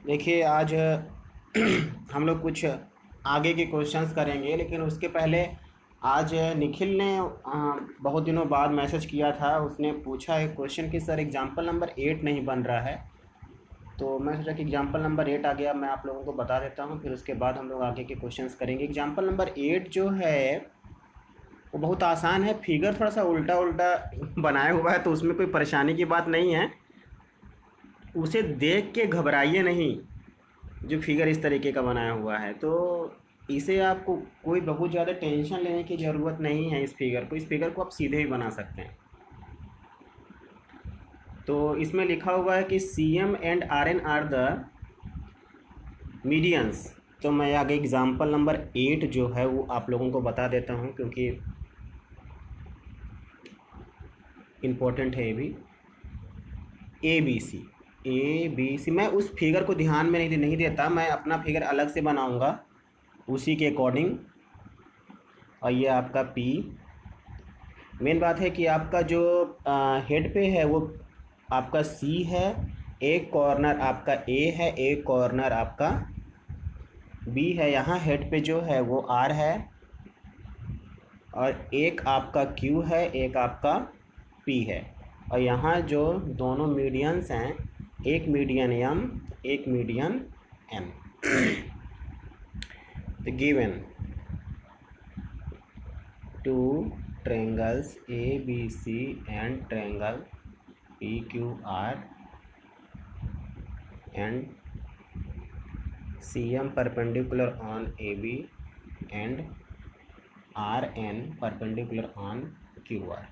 देखिए आज हम लोग कुछ आगे के क्वेश्चंस करेंगे, लेकिन उसके पहले आज निखिल ने बहुत दिनों बाद मैसेज किया था। उसने पूछा एक क्वेश्चन कि सर एग्जाम्पल नंबर 8 नहीं बन रहा है। तो मैं सोचा कि एग्जाम्पल नंबर 8 आ गया, मैं आप लोगों को बता देता हूँ, फिर उसके बाद हम लोग आगे के क्वेश्चंस करेंगे। एग्जाम्पल नंबर 8 जो है वो बहुत आसान है। फिगर थोड़ा सा उल्टा उल्टा बनाया हुआ है, तो उसमें कोई परेशानी की बात नहीं है। उसे देख के घबराइए नहीं, जो फिगर इस तरीके का बनाया हुआ है। तो इसे आपको कोई बहुत ज़्यादा टेंशन लेने की ज़रूरत नहीं है। इस फिगर को आप सीधे ही बना सकते हैं। तो इसमें लिखा हुआ है कि C M and R N are the medians. तो मैं आगे एग्जाम्पल नंबर 8 जो है वो आप लोगों को बता देता हूँ, क्योंकि इम्पोर्टेंट है ये भी। ए बी सी मैं उस फिगर को ध्यान में नहीं देता, मैं अपना फिगर अलग से बनाऊंगा उसी के अकॉर्डिंग। और ये आपका पी। मेन बात है कि आपका जो हेड पे है वो आपका सी है, एक कॉर्नर आपका ए है, एक कॉर्नर आपका बी है। यहाँ हेड पे जो है वो आर है, और एक आपका क्यू है, एक आपका पी है। और यहाँ जो दोनों मीडियंस हैं, एक मीडियन एम, एक मीडियन एन। तो given two triangles A B C and triangle P Q R and C M perpendicular on A B and R N perpendicular on Q R.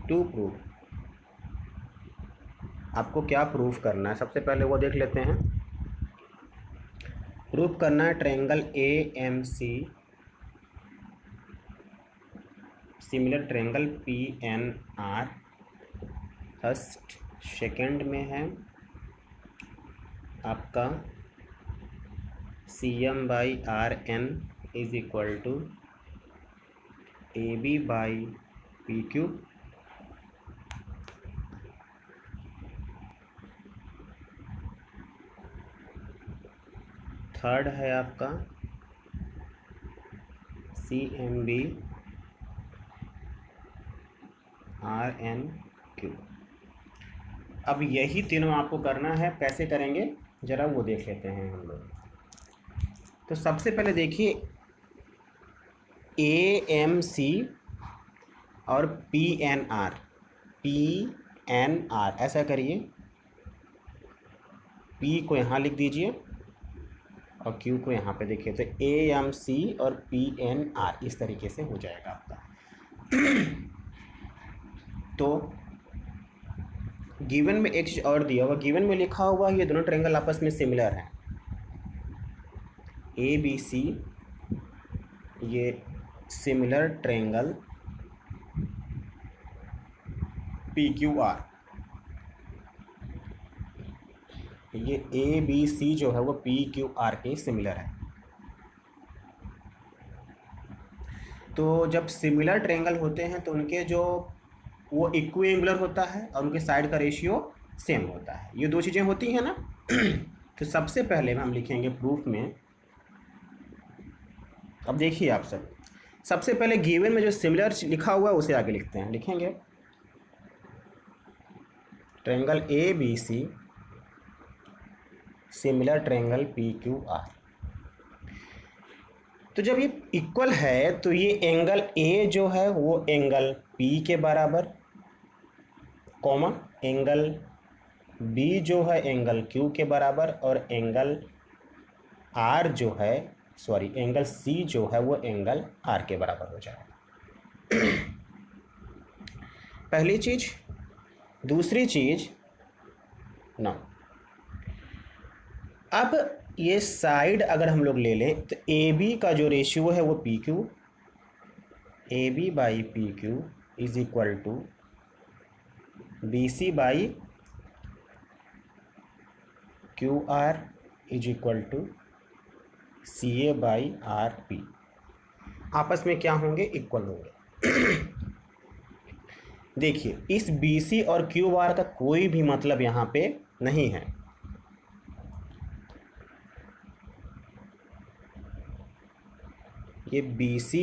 To prove, आपको क्या proof करना है सबसे पहले वो देख लेते हैं। प्रूफ करना है triangle A M C similar triangle P N R. First second में है आपका C M by R N is equal to A B by P Q. Third है आपका C M B R N Q. अब यही तीनों आपको करना है। कैसे करेंगे ज़रा वो देख लेते हैं हम लोग। तो सबसे पहले देखिए ए एम सी और पी एन आर, ऐसा करिए, पी को यहाँ लिख दीजिए और क्यू को यहाँ पे देखिए। तो ए एम सी और पी एन आर इस तरीके से हो जाएगा आपका। तो गिवन में एक चीज़ और दिया हुआ, गिवन में लिखा हुआ ये दोनों ट्रायंगल आपस में सिमिलर हैं। ए बी सी ये similar triangle P Q R, ये ए बी सी जो है वो पी क्यू आर के सिमिलर है। तो जब सिमिलर ट्रायंगल होते हैं तो उनके जो वो इक्विएंगुलर होता है और उनके साइड का रेशियो सेम होता है। ये दो चीज़ें होती हैं ना। तो सबसे पहले हम लिखेंगे प्रूफ में। अब देखिए आप सबसे पहले गिवन में जो सिमिलर लिखा हुआ है उसे आगे लिखते हैं। लिखेंगे triangle A B C similar triangle P Q R. तो जब ये इक्वल है तो ये एंगल ए जो है वो एंगल पी के बराबर, कॉमा एंगल बी जो है एंगल क्यू के बराबर, और एंगल आर जो है एंगल सी जो है वो एंगल आर के बराबर हो जाएगा। पहली चीज। दूसरी चीज ना, अब ये साइड अगर हम लोग ले लें तो ए बी का जो रेशियो है वो P Q, A B by P Q is equal to B C by Q R is equal to C A by R P. आपस में क्या होंगे? इक्वल होंगे। देखिए इस बी सी और क्यू आर का कोई भी मतलब यहाँ पे नहीं है। ये बी सी,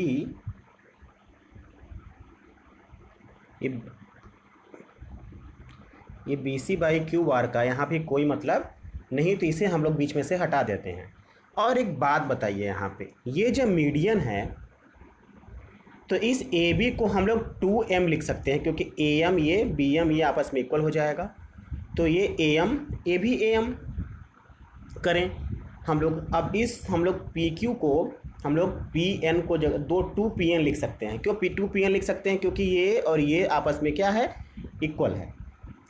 ये B C by Q bar का यहाँ पे कोई मतलब नहीं, तो इसे हम लोग बीच में से हटा देते हैं। और एक बात बताइए, यहाँ पे ये जो मीडियन है, तो इस ए बी को हम लोग 2m लिख सकते हैं, क्योंकि ए एम ये बी एम ये आपस में इक्वल हो जाएगा। तो ये ए एम ए भी ए एम करें हम लोग। अब इस हम लोग पी क्यू को हम लोग पी एन को जगह 2p n लिख सकते हैं। क्यों 2p n लिख सकते हैं? क्योंकि ये और ये आपस में क्या है, इक्वल है,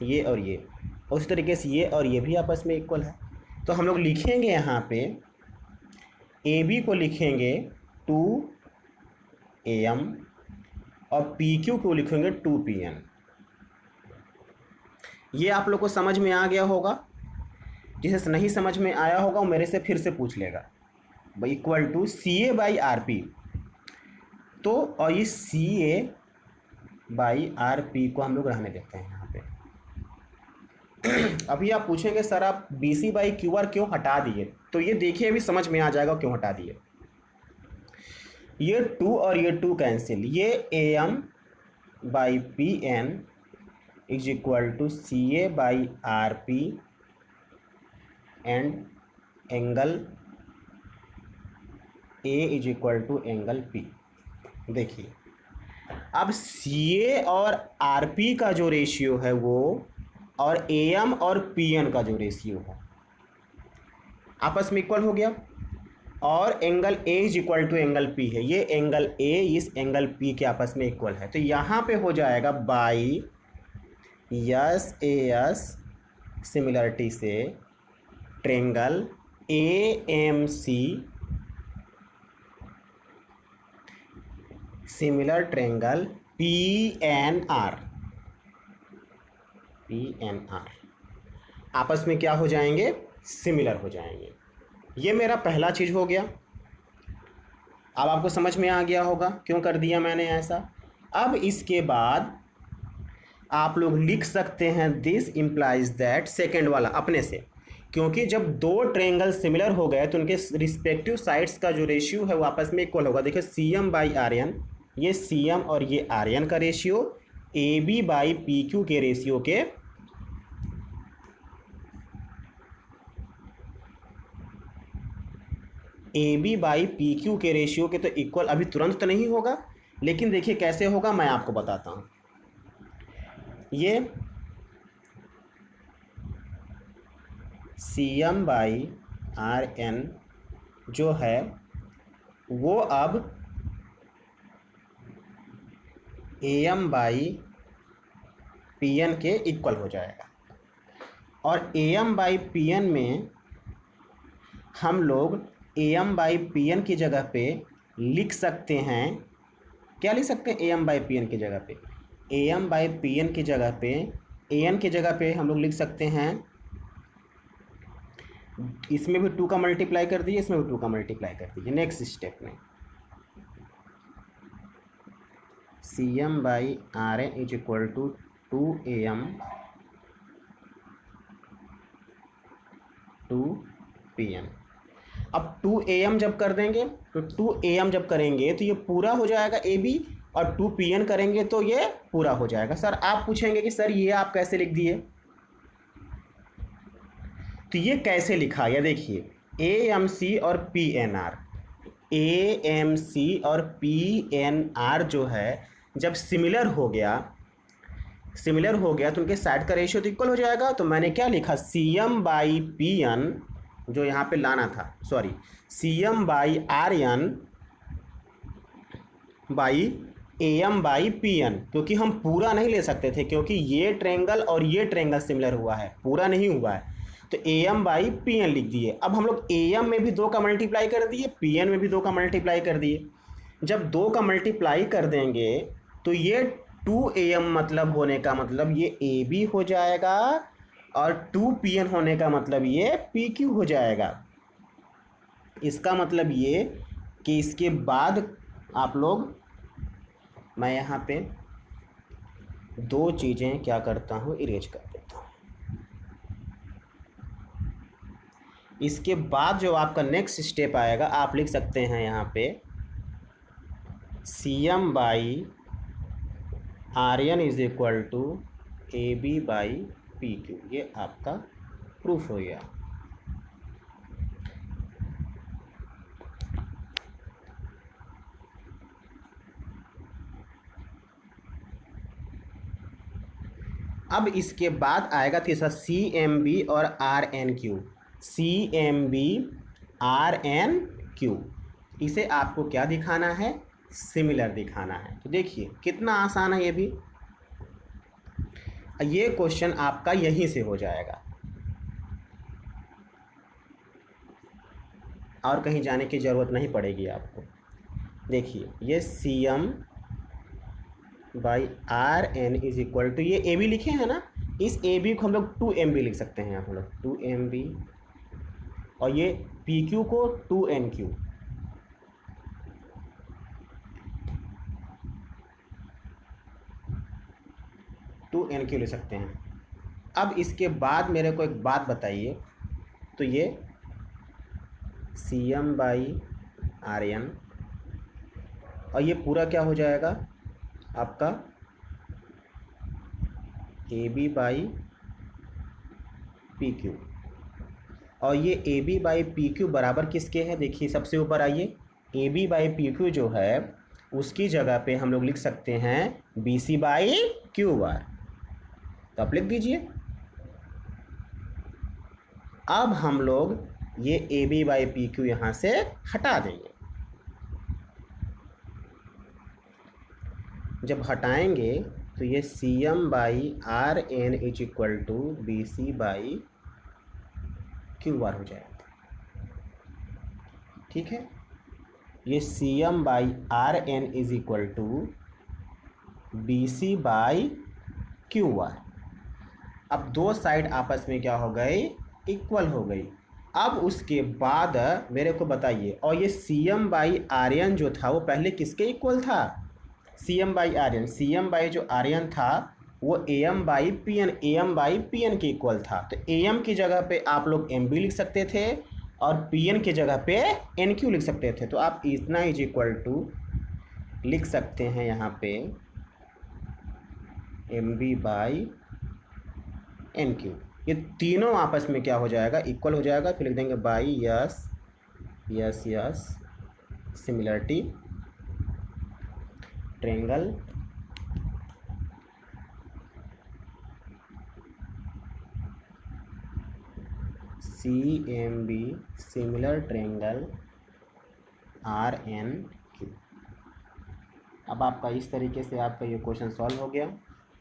ये और ये। और उसी तरीके से ये और ये भी आपस में इक्वल है। तो हम लोग लिखेंगे यहाँ पे ए बी को लिखेंगे 2am और पी क्यू को लिखेंगे 2pn। ये आप लोग को समझ में आ गया होगा। जिसे नहीं समझ में आया होगा वो मेरे से फिर से पूछ लेगा। Equal to C A by R P. तो और ये C A by R P को हम लोग रहने देते हैं यहाँ पे। अभी आप पूछेंगे सर आप B C by Q R क्यों हटा दिए? तो ये देखिए अभी समझ में आ जाएगा क्यों हटा दिए। ये 2 और ये 2 कैंसिल, ये A M by P N is equal to C A by R P and angle A is equal to angle P. देखिए अब सी ए और आर पी का जो रेशियो है वो, और ए एम और पी एन का जो रेशियो है आपस में इक्वल हो गया। और angle A is equal to angle P है, ये एंगल ए इस एंगल पी के आपस में इक्वल है। तो यहाँ पे हो जाएगा by S A S similarity से triangle A M C similar triangle P N R आपस में क्या हो जाएंगे, सिमिलर हो जाएंगे। ये मेरा पहला चीज़ हो गया। अब आपको समझ में आ गया होगा क्यों कर दिया मैंने ऐसा। अब इसके बाद आप लोग लिख सकते हैं दिस इम्प्लाइज दैट, सेकेंड वाला अपने से, क्योंकि जब दो ट्रेंगल सिमिलर हो गए तो उनके रिस्पेक्टिव साइड्स का जो रेशियो है वो आपस में इक्वल होगा। देखिए C M by R N, ये सी एम और ये आर एन का ratio A B by P Q के रेशियो के A B by P Q के रेशियो के तो इक्वल अभी तुरंत तो नहीं होगा, लेकिन देखिए कैसे होगा मैं आपको बताता हूँ। ये C M by R N जो है वो अब A M by P N के इक्वल हो जाएगा। और A M by P N में हम लोग A M by P N की जगह पे लिख सकते हैं, क्या लिख सकते हैं A M by P N की जगह पे, A M by P N की जगह पे ए एन की जगह पे हम लोग लिख सकते हैं, इसमें भी 2 का मल्टीप्लाई कर दीजिए, इसमें भी 2 का मल्टीप्लाई कर दीजिए। नेक्स्ट स्टेप में C M by R N is equal to 2 A M 2 P N. अब 2 AM जब कर देंगे तो 2 AM जब करेंगे तो ये पूरा हो जाएगा AB, और 2 PN करेंगे तो ये पूरा हो जाएगा। सर आप पूछेंगे कि सर ये आप कैसे लिख दिए, तो ये कैसे लिखा, या देखिए AMC और PNR, AMC और PNR जो है जब सिमिलर हो गया तो उनके साइड का रेशियो तो इक्वल हो जाएगा। तो मैंने क्या लिखा, CM बाई PN जो यहाँ पे लाना था, sorry CM by RN by AM by PN, क्योंकि हम पूरा नहीं ले सकते थे क्योंकि ये ट्रेंगल और ये ट्रेंगल सिमिलर हुआ है, पूरा नहीं हुआ है, तो AM बाई PN लिख दिए। अब हम लोग AM में भी 2 का मल्टीप्लाई कर दिए, PN में भी 2 का मल्टीप्लाई कर दिए। जब 2 का मल्टीप्लाई कर देंगे तो ये 2AM मतलब होने का मतलब ये AB हो जाएगा, और 2PN होने का मतलब ये PQ हो जाएगा। इसका मतलब ये कि इसके बाद आप लोग, मैं यहाँ पे 2 चीज़ें क्या करता हूँ, इरेज कर देता हूँ। इसके बाद जो आपका नेक्स्ट स्टेप आएगा आप लिख सकते हैं यहाँ पे C M by R N is equal to A B by P Q, ये आपका प्रूफ हो गया। अब इसके बाद आएगा तीसरा सी एम बी और R N Q. C M B R N Q, इसे आपको क्या दिखाना है? सिमिलर दिखाना है। तो देखिए कितना आसान है ये भी। ये क्वेश्चन आपका यहीं से हो जाएगा और कहीं जाने की ज़रूरत नहीं पड़ेगी आपको। देखिए ये C M by R N is equal to, ये ए बी लिखे हैं ना, इस ए बी को हम लोग 2 MB लिख सकते हैं हम लोग 2 MB, और ये पी क्यू को 2 NQ। NQ ले सकते हैं। अब इसके बाद मेरे को एक बात बताइए, तो ये C M by R N और ये पूरा क्या हो जाएगा आपका A B by P Q, और ये A B by P Q बराबर किसके है? देखिए सबसे ऊपर आइए, A B by P Q जो है उसकी जगह पे हम लोग लिख सकते हैं B C by Q bar, तो आप लिख दीजिए। अब हम लोग ये A B by P Q यहाँ से हटा देंगे। जब हटाएंगे तो ये C M by R N is equal to B C by Q bar हो जाएगा। ठीक है, ये C M by R N is equal to B C by Q bar. अब दो साइड आपस में क्या हो गई? इक्वल हो गई। अब उसके बाद मेरे को बताइए, और ये C M by R N जो था वो पहले किसके इक्वल था? C M by R N, C M by जो आर एन था वो A M by P N, A M by P N के इक्वल था। तो ए एम की जगह पे आप लोग एम बी लिख सकते थे और पी एन की जगह पे एन क्यू लिख सकते थे। तो आप इतना इज इक्वल टू लिख सकते हैं यहाँ पे M B by N Q. ये तीनों आपस में क्या हो जाएगा? इक्वल हो जाएगा। फिर लिख देंगे by S S S similarity triangle C M B similar triangle R N Q. अब आपका इस तरीके से आपका ये क्वेश्चन सॉल्व हो गया।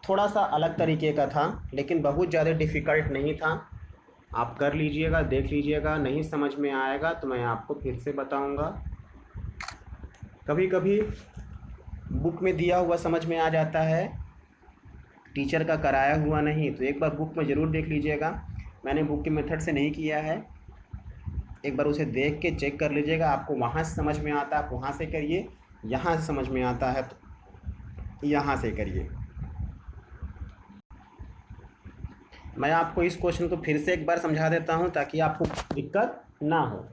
थोड़ा सा अलग तरीके का था लेकिन बहुत ज़्यादा डिफ़िकल्ट नहीं था। आप कर लीजिएगा, देख लीजिएगा। नहीं समझ में आएगा तो मैं आपको फिर से बताऊंगा। कभी कभी बुक में दिया हुआ समझ में आ जाता है, टीचर का कराया हुआ नहीं। तो एक बार बुक में ज़रूर देख लीजिएगा। मैंने बुक के मेथड से नहीं किया है, एक बार उसे देख के चेक कर लीजिएगा। आपको वहाँ से समझ में आता है आप वहाँ से करिए, यहाँ से समझ में आता है तो यहाँ से करिए। मैं आपको इस क्वेश्चन को फिर से एक बार समझा देता हूँ ताकि आपको दिक्कत ना हो।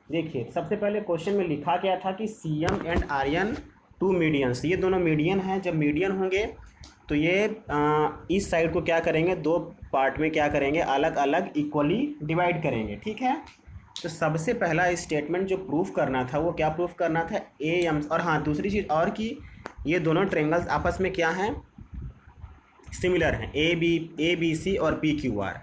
देखिए सबसे पहले क्वेश्चन में लिखा गया था कि C M and R N 2 medians, ये दोनों मीडियन हैं। जब मीडियन होंगे तो ये इस साइड को क्या करेंगे? 2 पार्ट में क्या करेंगे? अलग अलग इक्वली डिवाइड करेंगे। ठीक है, तो सबसे पहला स्टेटमेंट जो प्रूफ करना था वो क्या प्रूफ करना था? A M. और हाँ, दूसरी चीज़ और कि ये दोनों ट्रेंगल्स आपस में क्या हैं? सिमिलर हैं, ए बी सी और पी क्यू आर।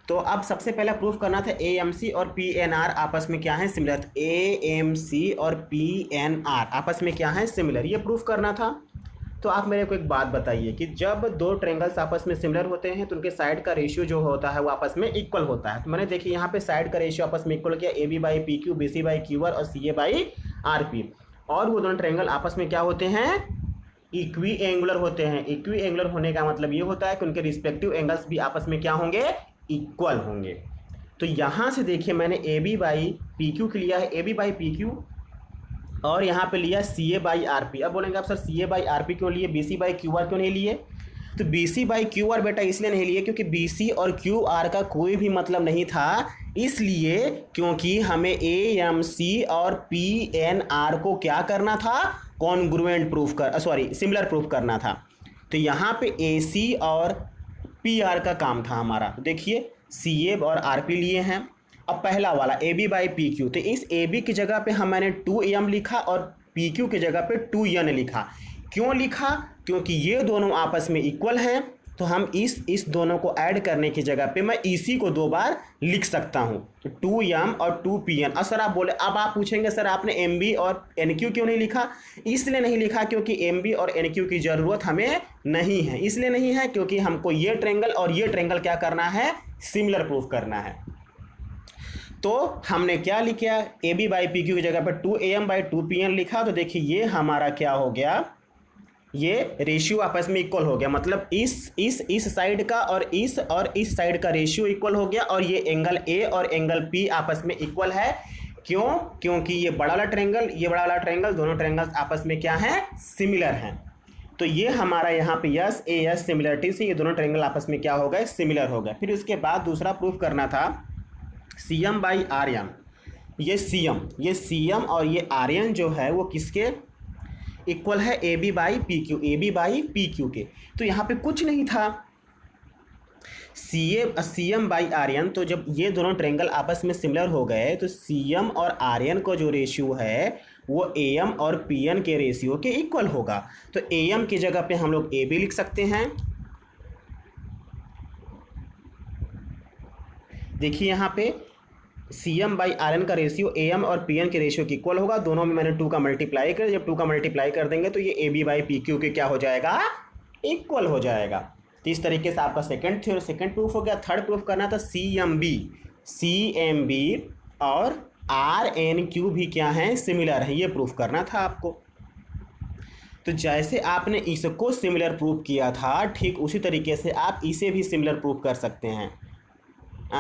तो अब सबसे पहला प्रूफ करना था ए एम सी और पी एन आर आपस में क्या है? सिमिलर। ए एम सी और पी एन आर आपस में क्या है? सिमिलर। ये प्रूफ करना था। तो आप मेरे को एक बात बताइए कि जब 2 ट्रेंगल्स आपस में सिमिलर होते हैं तो उनके साइड का रेशियो जो होता है वो आपस में इक्वल होता है। तो मैंने देखिए यहाँ पे साइड का रेशियो आपस में इक्वल किया, A B by P Q, B C by Q R और C A by R P. और वो दोनों ट्रेंगल आपस में क्या होते हैं? इक्वी एंगुलर होते हैं। इक्वी एंगुलर होने का मतलब ये होता है कि उनके रिस्पेक्टिव एंगल्स भी आपस में क्या होंगे? इक्वल होंगे। तो यहाँ से देखिए मैंने A B by P Q लिया है, A B by P Q, और यहाँ पे लिया C A by R P. अब बोलेंगे आप sir C A by R P क्यों लिए, B C by Q R क्यों नहीं लिए? तो B C by Q R बेटा इसलिए नहीं लिए क्योंकि बी सी और क्यू आर का कोई भी मतलब नहीं था, इसलिए क्योंकि हमें ए एम सी और पी एन आर को क्या करना था? कॉन्ग्रुएंट प्रूफ कर सिमिलर प्रूफ करना था। तो यहाँ पे ए सी और पी आर का काम था हमारा। देखिए सी ए और आर पी लिए हैं। अब पहला वाला A B by P Q, तो इस ए बी की जगह पे हम मैंने 2am लिखा और पी क्यू की जगह पे 2n लिखा। क्यों लिखा? क्योंकि ये दोनों आपस में इक्वल हैं, तो हम इस दोनों को ऐड करने की जगह पे मैं इसी को 2 बार लिख सकता हूँ। तो 2m और 2pn। और सर आप बोले, अब आप पूछेंगे सर आपने mb और nq क्यों नहीं लिखा? इसलिए नहीं लिखा क्योंकि mb और nq की ज़रूरत हमें नहीं है। इसलिए नहीं है क्योंकि हमको ये ट्रेंगल और ये ट्रेंगल क्या करना है? सिमिलर प्रूफ करना है। तो हमने क्या लिखा? A B by P Q की जगह पर 2am बाई 2pn लिखा। तो देखिए ये हमारा क्या हो गया, ये रेशियो आपस में इक्वल हो गया। मतलब इस साइड का और इस साइड का रेशियो इक्वल हो गया, और ये एंगल ए और एंगल पी आपस में इक्वल है। क्यों? क्योंकि ये बड़ा वाला ट्रायंगल, ये बड़ा वाला ट्रायंगल, दोनों ट्रायंगल्स आपस में क्या हैं? सिमिलर हैं। तो ये हमारा यहाँ पे यस ए यस सिमिलरिटी से ये दोनों ट्रायंगल आपस में क्या हो गए? सिमिलर हो गए। फिर उसके बाद दूसरा प्रूफ करना था C M by R N. ये सी एम और ये आर एन जो है वो किसके इक्वल है? A B by P Q, A B by P Q के। तो यहाँ पे कुछ नहीं था, C M by R N. तो जब ये दोनों ट्रायंगल आपस में सिमिलर हो गए तो सी एम और आर एन का जो रेशियो है वो ए एम और पी एन के रेशियो के इक्वल होगा। तो ए एम की जगह पे हम लोग ए बी लिख सकते हैं। देखिए यहाँ पे C M by R N का रेशियो ए एम और पी एन के रेशियो के इक्वल होगा। दोनों में मैंने 2 का मल्टीप्लाई कर, जब 2 का मल्टीप्लाई कर देंगे तो ये A B by P Q के क्या हो जाएगा? इक्वल हो जाएगा। तो इस तरीके से आपका सेकंड प्रूफ हो गया। थर्ड प्रूफ करना था सी एम बी और आर एन क्यू भी क्या है? सिमिलर है। ये प्रूफ करना था आपको। तो जैसे आपने इसको सिमिलर प्रूफ किया था, ठीक उसी तरीके से आप इसे भी सिमिलर प्रूफ कर सकते हैं।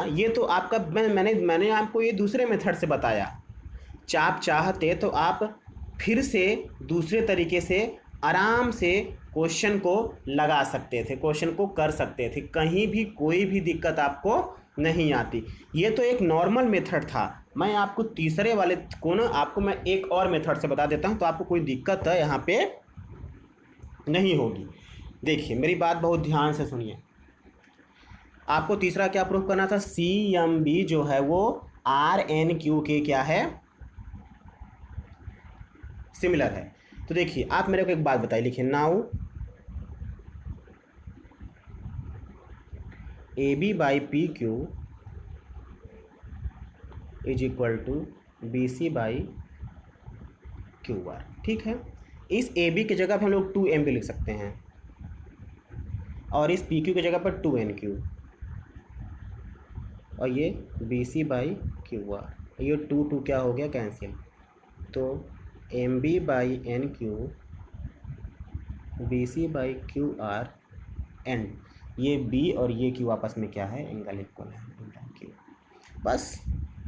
ये तो आपका मैंने आपको ये दूसरे मेथड से बताया। आप चाहते तो आप फिर से दूसरे तरीके से आराम से क्वेश्चन को लगा सकते थे, क्वेश्चन को कर सकते थे, कहीं भी कोई भी दिक्कत आपको नहीं आती। ये तो एक नॉर्मल मेथड था। मैं आपको तीसरे वाले को ना आपको मैं एक और मेथड से बता देता हूँ, तो आपको कोई दिक्कत है यहाँ पे नहीं होगी। देखिए मेरी बात बहुत ध्यान से सुनिए। आपको तीसरा क्या प्रूफ करना था? सी एम बी जो है वो आर एन क्यू के क्या है? सिमिलर है। तो देखिए आप मेरे को एक बात बताइए, लिखिए now A B by P Q is equal to B C by Q R. ठीक है, इस ए बी की जगह पर हम लोग 2m भी लिख सकते हैं और इस पी क्यू की जगह पर 2n क्यू, और ये B C by Q R. ये 2 क्या हो गया? कैंसिल। तो M B by N Q B C by Q R and ये बी और ये क्यू आपस में क्या है? एंगल इक्वल है, एंगल क्यू। बस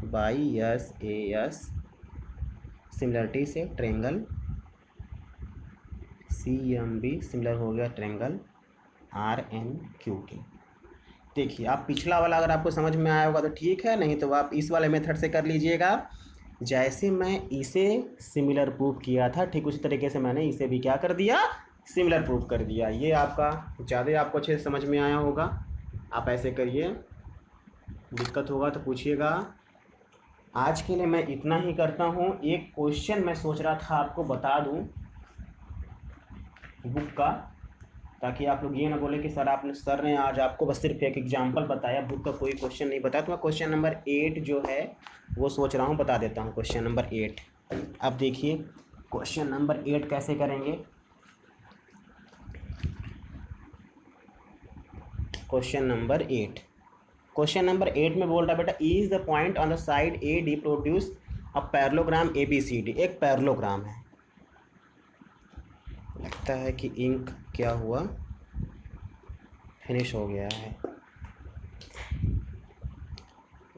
by S A S similarity से triangle C M B similar हो गया ट्रेंगल आर एन क्यू के। देखिए आप पिछला वाला अगर आपको समझ में आया होगा तो ठीक है, नहीं तो आप इस वाले मेथड से कर लीजिएगा। जैसे मैं इसे सिमिलर प्रूफ किया था ठीक उसी तरीके से मैंने इसे भी क्या कर दिया? सिमिलर प्रूफ कर दिया। ये आपका ज़्यादा आपको अच्छे से समझ में आया होगा। आप ऐसे करिए, दिक्कत होगा तो पूछिएगा। आज के लिए मैं इतना ही करता हूँ। एक क्वेश्चन मैं सोच रहा था आपको बता दूँ बुक का, ताकि आप लोग ये ना बोले कि सर ने आज आपको बस सिर्फ एक एग्जाम्पल बताया, बुक का कोई क्वेश्चन नहीं बताया। तो मैं क्वेश्चन नंबर 8 जो है वो सोच रहा हूँ बता देता हूँ। क्वेश्चन नंबर 8 अब देखिए क्वेश्चन नंबर 8 कैसे करेंगे। क्वेश्चन नंबर 8 में बोल रहा है बेटा is the point on the side A D produce a parallelogram A B C D. एक पैरेललोग्राम है। लगता है कि इंक क्या हुआ, फिनिश हो गया है।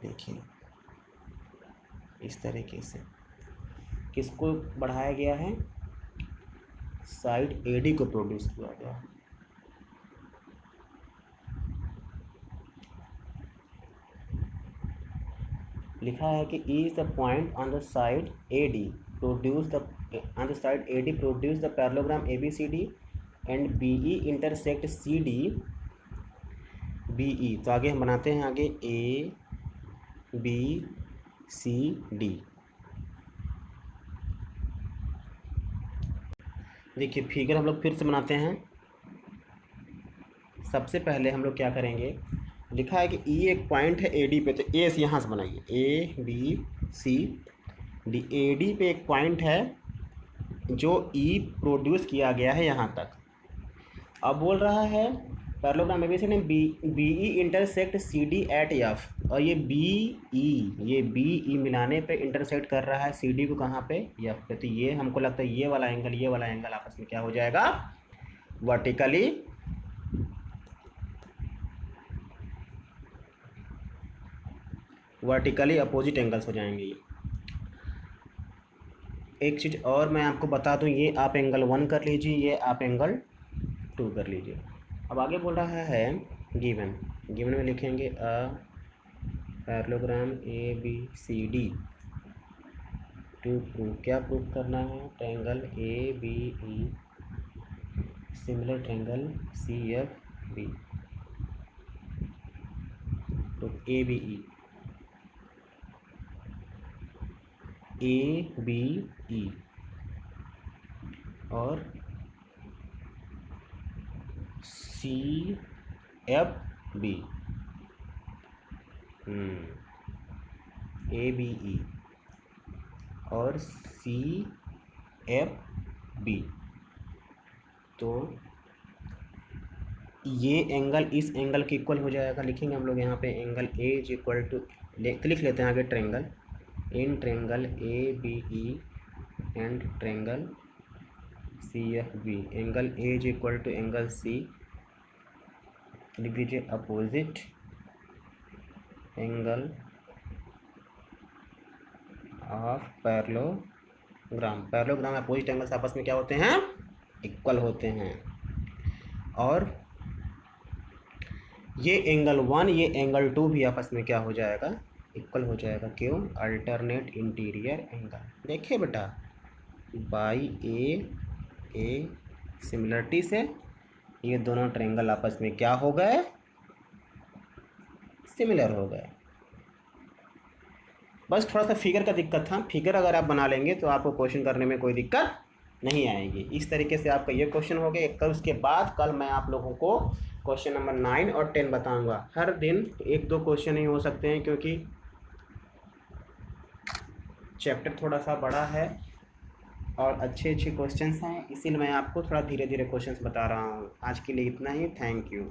देखिए इस तरीके से किसको बढ़ाया गया है? साइड एडी को प्रोड्यूस किया गया है। लिखा है कि is the point on the side A D produce the on the side AD produce the parallelogram ABCD and BE intersect CD BE। तो आगे हम बनाते हैं आगे ABCD। देखिए फिगर हम लोग फिर से बनाते हैं। सबसे पहले हम लोग क्या करेंगे, लिखा है कि E एक पॉइंट है AD पे, तो ए यहाँ से बनाइए ABCD। AD पे एक पॉइंट है जो E प्रोड्यूस किया गया है यहाँ तक। अब बोल रहा है पैरेललोग्राम एबीसी ने BE intersect CD at F, और ये BE मिलाने पे इंटरसेक्ट कर रहा है CD को कहाँ पे, F पे। तो ये हमको लगता है ये वाला एंगल आपस में क्या हो जाएगा, वर्टिकली अपोजिट एंगल्स हो जाएंगे ये। एक चीज़ और मैं आपको बता दूं, ये आप एंगल 1 कर लीजिए, ये आप एंगल 2 कर लीजिए। अब आगे बोल रहा है गिवन में लिखेंगे पैरेललोग्राम ABCD टू प्रूव, क्या प्रूव करना है, triangle ABE similar triangle CFB तो ABE और CFB ABE और CFB। तो ये एंगल इस एंगल के इक्वल हो जाएगा। लिखेंगे हम लोग यहाँ पे angle A is equal to, लिख लेते हैं आगे triangle in triangle ABE and triangle CFB। Angle A is equal to angle C, लिख दीजिए opposite angle of parallelogram opposite angles आपस में क्या होते हैं, इक्वल होते हैं। और ये एंगल 1 ये एंगल 2 भी आपस में क्या हो जाएगा, इक्वल हो जाएगा। क्यों, अल्टरनेट इंटीरियर एंगल। देखिए बेटा बाई ए सिमिलरिटी से ये दोनों ट्रायंगल आपस में क्या हो गए, सिमिलर हो गए। बस थोड़ा सा फिगर का दिक्कत था। फिगर अगर आप बना लेंगे तो आपको क्वेश्चन करने में कोई दिक्कत नहीं आएगी। इस तरीके से आपका ये क्वेश्चन हो गया। कल उसके बाद कल मैं आप लोगों को क्वेश्चन नंबर 9 और 10 बताऊंगा। हर दिन 1-2 क्वेश्चन ही हो सकते हैं क्योंकि चैप्टर थोड़ा सा बड़ा है और अच्छे क्वेश्चंस हैं, इसीलिए मैं आपको थोड़ा धीरे धीरे क्वेश्चंस बता रहा हूँ। आज के लिए इतना ही। Thank you.